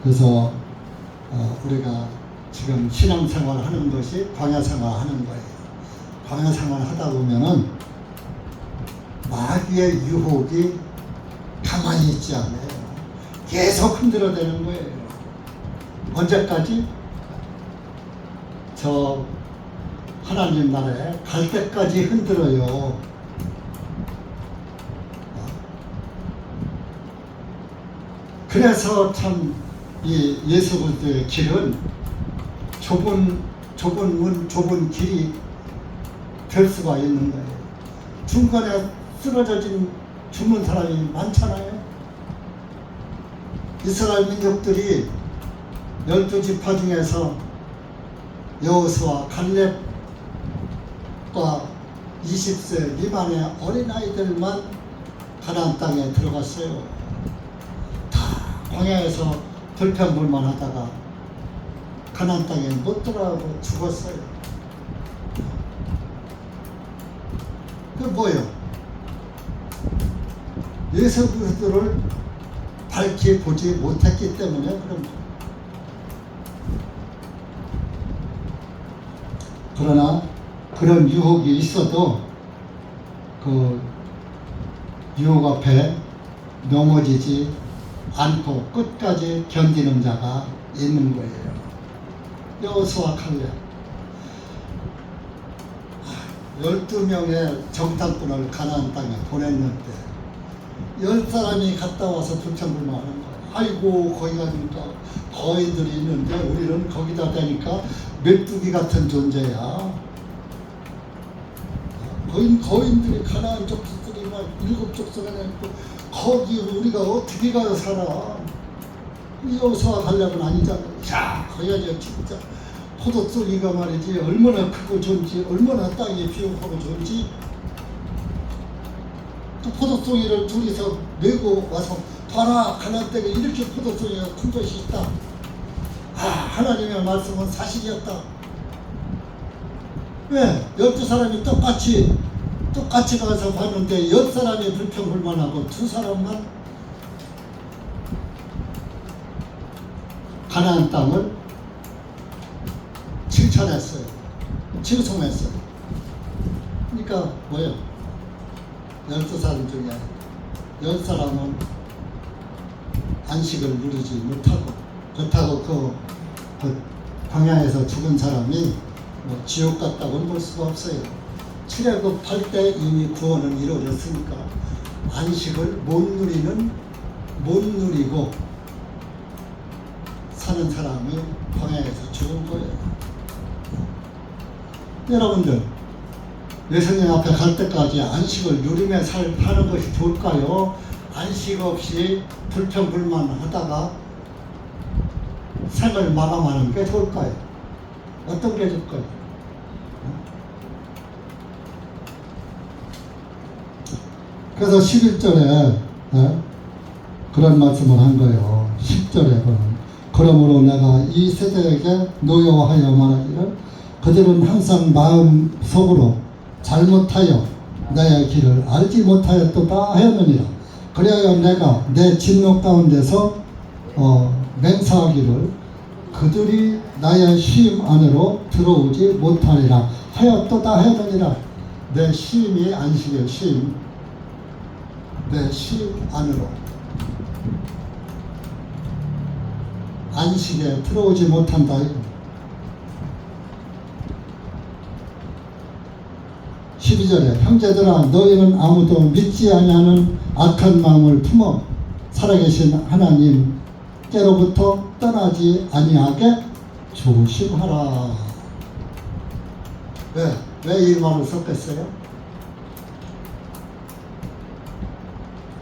그래서 우리가 지금 신앙생활 하는 것이 광야생활 하는 거예요. 광야생활 하다 보면은 마귀의 유혹이 가만히 있지 않아요. 계속 흔들어대는 거예요. 언제까지? 저 하나님 나라에 갈 때까지 흔들어요. 그래서 참 이 예수 그리스도의 길은 좁은 문, 좁은 길이 될 수가 있는 거예요. 중간에 쓰러진 죽는 사람이 많잖아요. 이스라엘 민족들이 12지파 중에서 여호수아, 갈렙과 20세 미만의 어린아이들만 가나안 땅에 들어갔어요. 다 광야에서 불평불만 하다가 가나안 땅에 못 들어가고 죽었어요. 그게 뭐예요? 예수 그리스도를 밝히 보지 못했기 때문에 그런 거예요. 그러나 그런 유혹이 있어도 그 유혹 앞에 넘어지지 않고 끝까지 견디는 자가 있는 거예요. 여호수아 칼렙 12명의 정탐꾼을 가나안 땅에 보냈는데 10사람이 갔다 와서 불평불만하는 거예요. 아이고 거기 가니까 거인들이 있는데 우리는 거기다 대니까 메뚜기 같은 존재야. 거인들이 가나안 족속들이 막 7족속에 있고 거기 우리가 어떻게 가서 살아? 여호수아 갈렙은 아니잖아. 야, 거기가 진짜 포도송이가 말이지 얼마나 크고 좋은지, 얼마나 땅이 비옥하고 좋은지. 또 포도송이를 둘이서 메고 와서 봐라, 가나안 땅에 이렇게 포도송이가 큰 것이 있다. 아, 하나님의 말씀은 사실이었다. 왜? 12사람이 똑같이 가서 봤는데 10사람이 불평불만하고 2사람만 가나안 땅을 칭찬했어요. 칭송했어요. 그러니까 뭐예요? 12사람 중에 10사람은 안식을 누리지 못하고, 그렇다고 그 광야에서 죽은 사람이 뭐 지옥 갔다고는 볼 수가 없어요. 출애굽할 때 이미 구원은 이루어졌으니까 안식을 못 누리고 사는 사람이 광야에서 죽은 거예요. 여러분들, 예수님 앞에 갈 때까지 안식을 누리며 사는 것이 좋을까요? 안식 없이 불평불만하다가 생을 마감하는 게 좋을까요? 어떤 게 좋을까요? 그래서 11절에 그런 말씀을 한 거예요. 10절에 그러므로 내가 이 세대에게 노여하여 말하기를 그들은 항상 마음속으로 잘못하여 내 길을 알지 못하였도다 하였느니라. 그래야 내가 내 진노 가운데서 맹세하기를 그들이 나의 쉼 안으로 들어오지 못하리라 하였도다 하였느니라. 내 쉼이 안식의 쉼, 내 쉼 안으로 안식에 들어오지 못한다. 12절에 형제들아 너희는 아무도 믿지 아니하는 악한 마음을 품어 살아계신 하나님께로부터 떠나지 아니하게 조심하라. 왜 이 말을 썼겠어요?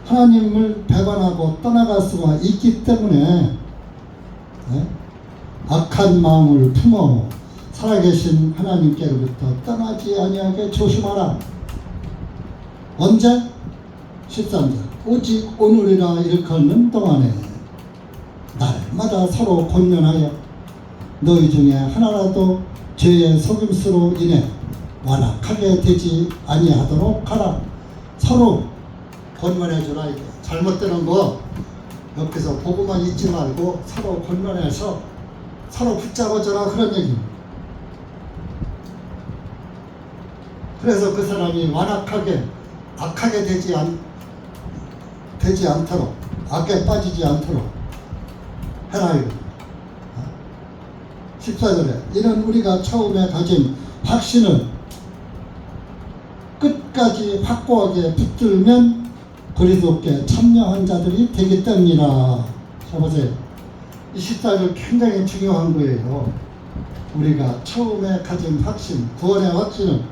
하나님을 배반하고 떠나갈 수가 있기 때문에 악한 마음을 품어 살아계신 하나님께로부터 떠나지 아니하게 조심하라. 언제? 13절 오직 오늘이라 일컫는 동안에 날마다 서로 권면하여 너희 중에 하나라도 죄의 속임수로 인해 완악하게 되지 아니하도록 하라. 서로 권면해 주라. 이게 잘못되는 거 옆에서 보고만 있지 말고 서로 권면해서 서로 붙잡아 줘라, 그런 얘기입니다. 그래서 그 사람이 완악하게 악하게 되지 않도록, 악에 빠지지 않도록 해라 이겁니다. 14절에 이는 우리가 처음에 가진 확신을 끝까지 확고하게 붙들면 그리스도께 참여한 자들이 되기 때문이라. 자 보세요. 이 14절 굉장히 중요한 거예요. 우리가 처음에 가진 확신, 구원의 확신은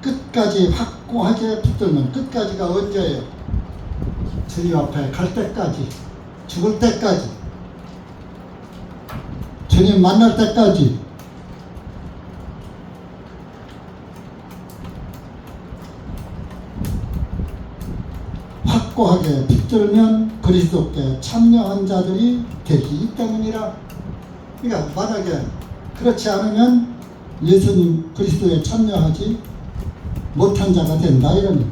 끝까지 확고하게 붙들면, 끝까지가 언제예요? 주님 앞에 갈 때까지, 죽을 때까지, 주님 만날 때까지. 확고하게 붙들면 그리스도께 참여한 자들이 되기 때문이라. 그러니까 만약에 그렇지 않으면 예수님 그리스도에 참여하지 못한 자가 된다 이런.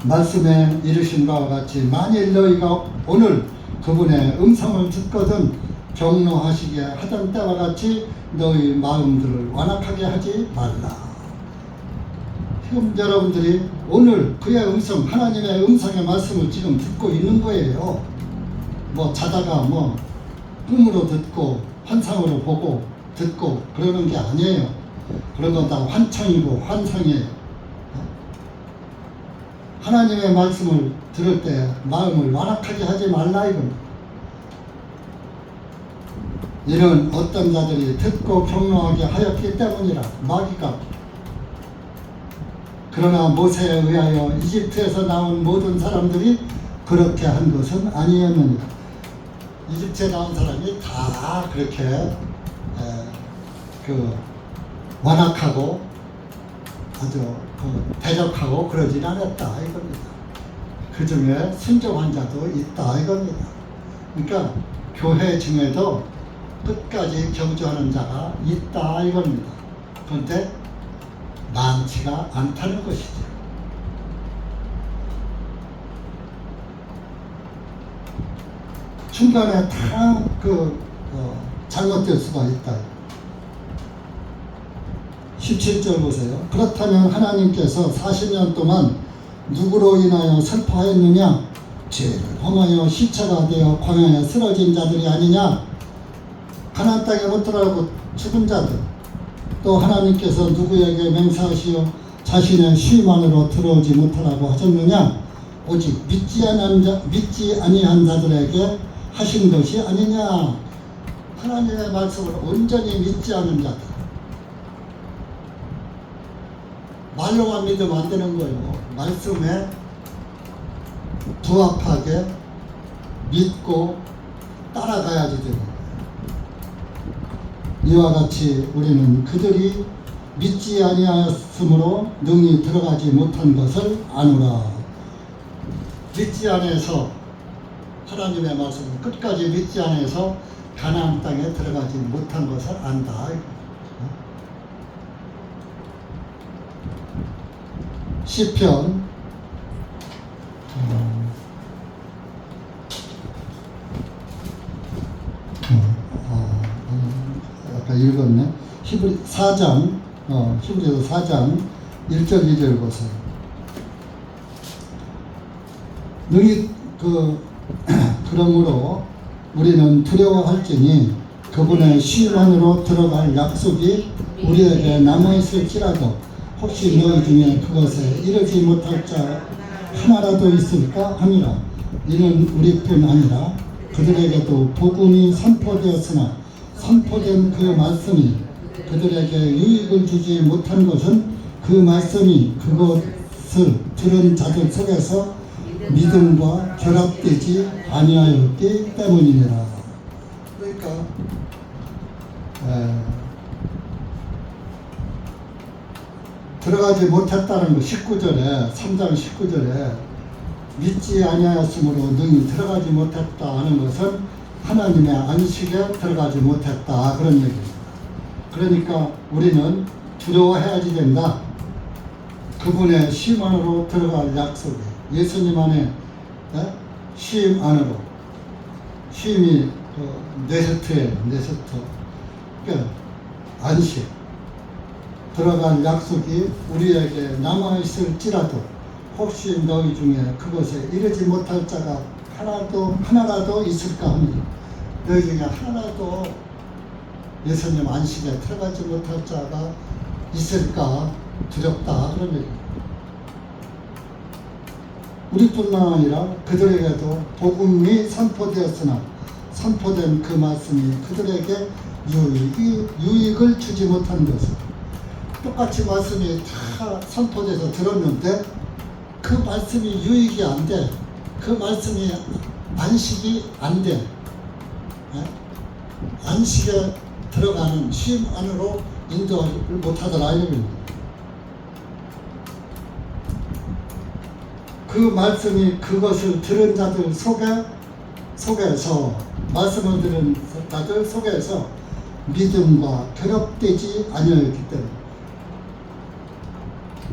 말씀에 이르신 바와 같이 만일 너희가 오늘 그분의 음성을 듣거든 경노하시게 하던 때와 같이 너희 마음들을 완악하게 하지 말라. 지금 여러분들이 오늘 그의 음성, 하나님의 음성의 말씀을 지금 듣고 있는 거예요. 뭐 자다가 뭐 꿈으로 듣고 환상으로 보고 듣고 그러는 게 아니에요. 그런 건 다 환청이고 환상이에요. 하나님의 말씀을 들을 때 마음을 완악하게 하지 말라 이겁니다. 이런 어떤 자들이 듣고 경노하게 하였기 때문이라. 마귀가. 그러나 모세에 의하여 이집트에서 나온 모든 사람들이 그렇게 한 것은 아니었느니라. 이집트에 나온 사람이 다 그렇게 완악하고 아주 대적하고 그러진 않았다 이겁니다. 그 중에 순종한 자도 있다 이겁니다. 그러니까 교회 중에도 끝까지 경주하는 자가 있다 이겁니다. 그런데 많지가 않다는 것이죠. 중간에 다 잘못될 수가 있다. 17절 보세요. 그렇다면 하나님께서 40년 동안 누구로 인하여 슬퍼했느냐? 죄를 범하여 시체가 되어 광야에 쓰러진 자들이 아니냐? 가나안 땅에 못 들어가고 죽은 자들, 또 하나님께서 누구에게 맹세하시어 자신의 쉼안으로 들어오지 못하라고 하셨느냐? 오직 믿지 아니한 자들에게 하신 것이 아니냐? 하나님의 말씀을 온전히 믿지 않은 자들, 말로만 믿으면 안 되는 거예요. 말씀에 부합하게 믿고 따라가야지 되는 거예요. 이와 같이 우리는 그들이 믿지 아니하였으므로 능히 들어가지 못한 것을 아노라. 믿지 않아서, 하나님의 말씀을 끝까지 믿지 않아서 가나안 땅에 들어가지 못한 것을 안다. 시편 아까 읽었네. 히브리 4장, 히브리서 4장 1절 2절 보세요. 능히 그러므로 우리는 두려워할지니 그분의 쉼안으로 들어갈 약속이 우리에게 남아있을지라도 혹시 너희 중에 그것에 이르지 못할 자 하나라도 있을까 함이라. 이는 우리뿐 아니라 그들에게도 복음이 선포되었으나 선포된 그 말씀이 그들에게 유익을 주지 못한 것은 그 말씀이 그것을 들은 자들 속에서 믿음과 결합되지 아니하였기 때문이니라. 그러니까 들어가지 못했다는 거 19절에 3장 19절에 믿지 아니하였으므로 능히 들어가지 못했다 하는 것은 하나님의 안식에 들어가지 못했다 그런 얘기입니다. 그러니까 우리는 두려워해야지 된다. 그분의 쉼 안으로 들어갈 약속이 예수님 안에 쉼 안으로 쉼이 네스트예요. 네스트. 그러니까 안식 들어갈 약속이 우리에게 남아있을지라도 혹시 너희 중에 그것에 이르지 못할 자가 하나라도 있을까 합니다. 너희 중에 하나라도 예수님 안식에 들어가지 못할 자가 있을까 두렵다 그런 얘기입니다. 우리뿐만 아니라 그들에게도 복음이 선포되었으나 선포된 그 말씀이 그들에게 유익을 주지 못한 것을, 똑같이 말씀이 다 선포돼서 들었는데 그 말씀이 유익이 안 돼. 그 말씀이 안식이 안 돼. 안식에 들어가는 쉼 안으로 인도를 못하더라 이겁니다. 그 말씀이 그것을 들은 자들 속에서 말씀을 들은 자들 속에서 믿음과 결합되지 아니하였기 때문에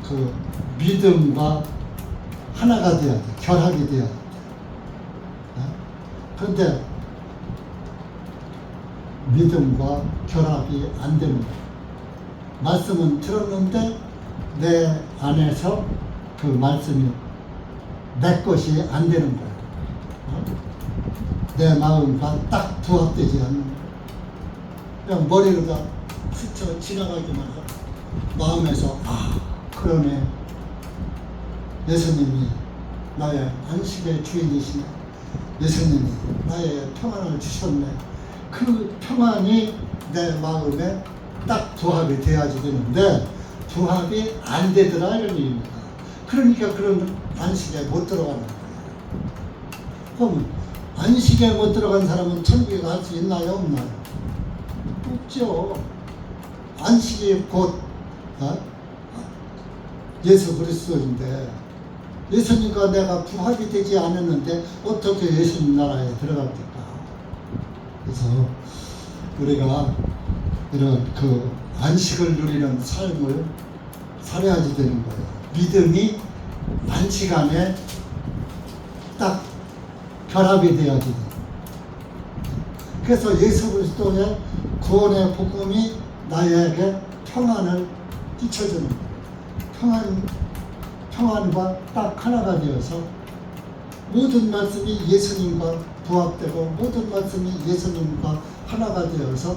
그 믿음과 하나가 되어야 돼. 결합이 되어야 돼. 그런데 믿음과 결합이 안 되는 거예요. 말씀은 들었는데 내 안에서 그 말씀이 내 것이 안 되는 거예요. 내 마음과 딱 부합되지 않는 거예요. 그냥 머리로다 스쳐 지나가기만 하고 마음에서 그러네. 예수님이 나의 안식의 주인이시네. 예수님이 나의 평안을 주셨네. 그 평안이 내 마음에 딱 부합이 돼야지 되는데 부합이 안 되더라 이런 얘기입니다. 그러니까 그런 안식에 못 들어가는 거예요. 그럼 안식에 못 들어간 사람은 천국에 갈 수 있나요? 없나요? 없죠. 안식이 곧 예수 그리스도인데 예수님과 내가 부합이 되지 않았는데 어떻게 예수님 나라에 들어갑니까? 그래서 우리가 이런 그 안식을 누리는 삶을 살아야지 되는 거예요. 믿음이 안식 안에 딱 결합이 돼야지 돼요. 그래서 예수 그리스도의 구원의 복음이 나에게 평안을 끼쳐주는 거예요. 평안과 딱 하나가 되어서 모든 말씀이 예수님과 부합되고 모든 말씀이 예수님과 하나가 되어서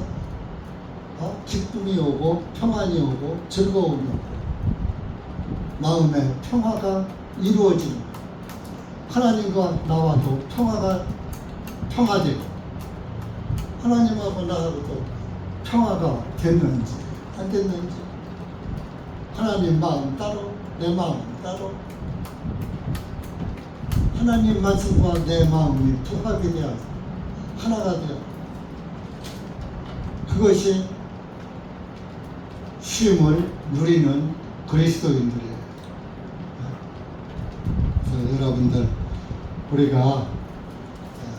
기쁨이 오고 평안이 오고 즐거움이 오고 마음의 평화가 이루어지는 거예요. 하나님과 나와도 평화되고 하나님하고 나하고도 평화가 됐는지 안 됐는지 하나님 마음 따로 내 마음 따로 하나님 말씀과 내 마음이 부합이 되어 하나가 되어 그것이 쉼을 누리는 그리스도인들이에요. 그래서 여러분들 우리가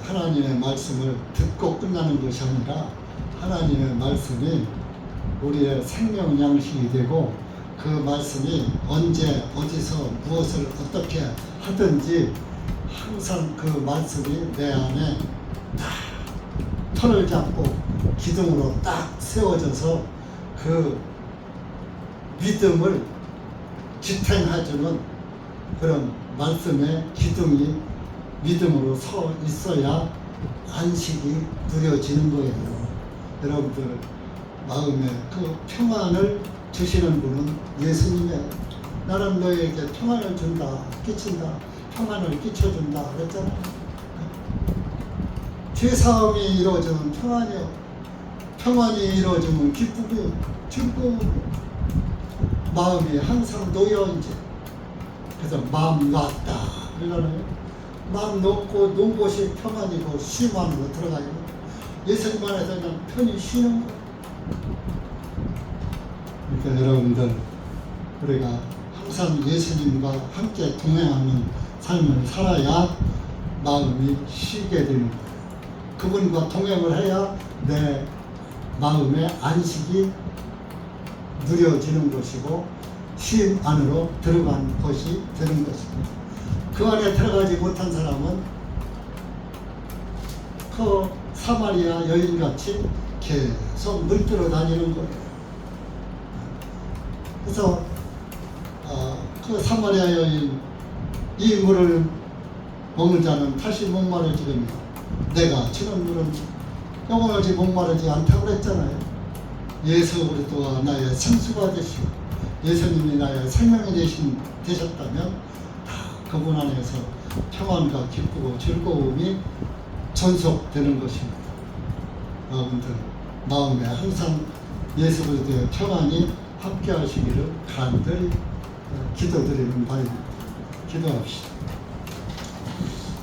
하나님의 말씀을 듣고 끝나는 것이 아니라 하나님의 말씀이 우리의 생명 양식이 되고 그 말씀이 언제 어디서 무엇을 어떻게 하든지 항상 그 말씀이 내 안에 딱 털을 잡고 기둥으로 딱 세워져서 그 믿음을 지탱해주는 그런 말씀의 기둥이 믿음으로 서 있어야 안식이 누려지는 거예요. 여러분들 마음에 그 평안을 주시는 분은 예수님이에요. 나는 너에게 평안을 준다, 끼친다, 평안을 끼쳐준다 그랬잖아요. 죄사함이 이루어지면 평안이요. 평안이 이루어지면 기쁨이요. 즐거움이요. 마음이 항상 놓여있지. 그래서 마음 놨다 그러잖아요. 마음 놓고 놓은 곳이 평안이고 쉼 안으로 들어가요. 예수님 안에서 그냥 편히 쉬는 거예요. 그러니까 여러분들 우리가 항상 예수님과 함께 동행하는 삶을 살아야 마음이 쉬게 되는 거예요. 그분과 동행을 해야 내 마음의 안식이 누려지는 것이고 쉼 안으로 들어간 것이 되는 것입니다. 그 안에 들어가지 못한 사람은 그 사마리아 여인같이 계속 물들어 다니는 거예요. 그래서 그 사마리아 여인 이 물을 먹는 자는 다시 목마르지거니와 내가 주는 물은 영원하지 목마르지 않다고 그랬잖아요. 예수 그리스도가 나의 생수가 되시고 예수님이 나의 생명이 되셨다면 그분 안에서 평안과 기쁘고 즐거움이 전속되는 것입니다. 여러분들 마음에 항상 예수 그리스도의 평안이 함께 하시기를 간절히 기도드리는 바입니다. 기도합시다.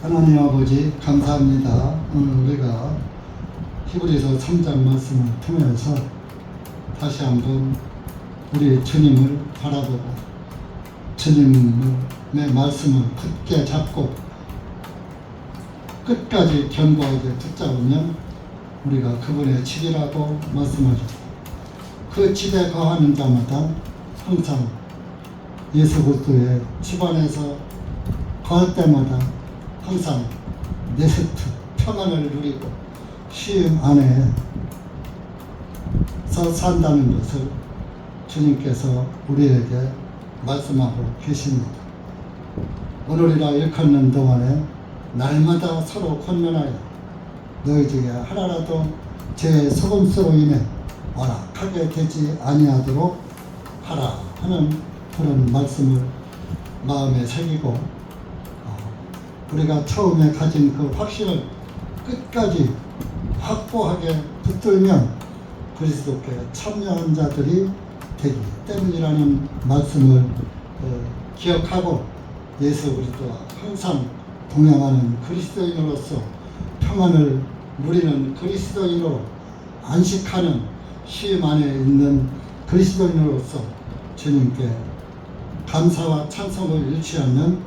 하나님 아버지 감사합니다. 오늘 우리가 히브리서 3장 말씀을 통해서 다시 한번 우리 주님을 바라보고 주님의 말씀을 굳게 잡고 끝까지 견고하게 붙잡으면 우리가 그분의 집이라고 말씀하셨고 그 집에 거하는 자마다 항상 예수 그리스도의 집안에서 거할 때마다 항상 네스트 평안을 누리고 쉼 안에서 산다는 것을 주님께서 우리에게 말씀하고 계십니다. 오늘이라 일컫는 동안에 날마다 서로 권면하여 너희 중에 하나라도 제 소금수로 인해 완악하게 되지 아니하도록 하라 하는 그런 말씀을 마음에 새기고 우리가 처음에 가진 그 확신을 끝까지 확고하게 붙들면 그리스도께 참여한 자들이 되기 때문이라는 말씀을 기억하고 예수 그리스도와 항상 동행하는 그리스도인으로서 평안을 누리는 그리스도인으로 안식하는 쉼 안에 있는 그리스도인으로서 주님께 감사와 찬송을 잃지 않는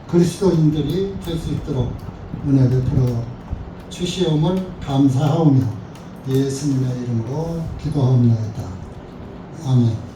그리스도인들이 될 수 있도록 은혜 베풀어 주시옵을 감사하오며 예수님의 이름으로 기도하옵나이다. 아멘.